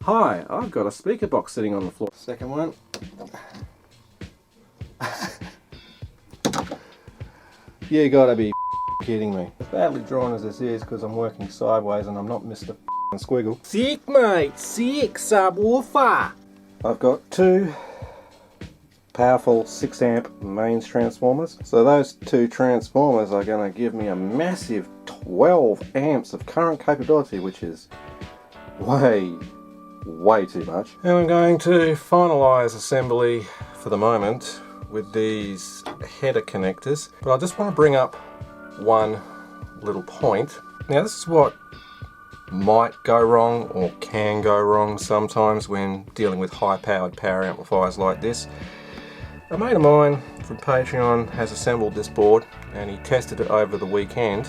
Hi, I've got a speaker box sitting on the floor. Second one. You gotta be kidding me. As badly drawn as this is because I'm working sideways and I'm not Mr. Squiggle. Sick, mate, sick, subwoofer. I've got two powerful 6 amp mains transformers. So those two transformers are going to give me a massive 12 amps of current capability, which is way too much. And I'm going to finalise assembly for the moment with these header connectors. But I just want to bring up one little point. Now this is what might go wrong or can go wrong sometimes when dealing with high powered power amplifiers like this. A mate of mine from Patreon has assembled this board and he tested it over the weekend,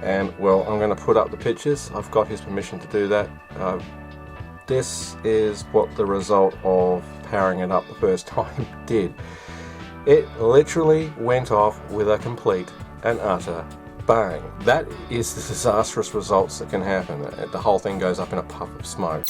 and well, I'm going to put up the pictures. I've got his permission to do that. This is what the result of powering it up the first time did. It literally went off with a complete and utter bang. That is the disastrous results that can happen. The whole thing goes up in a puff of smoke.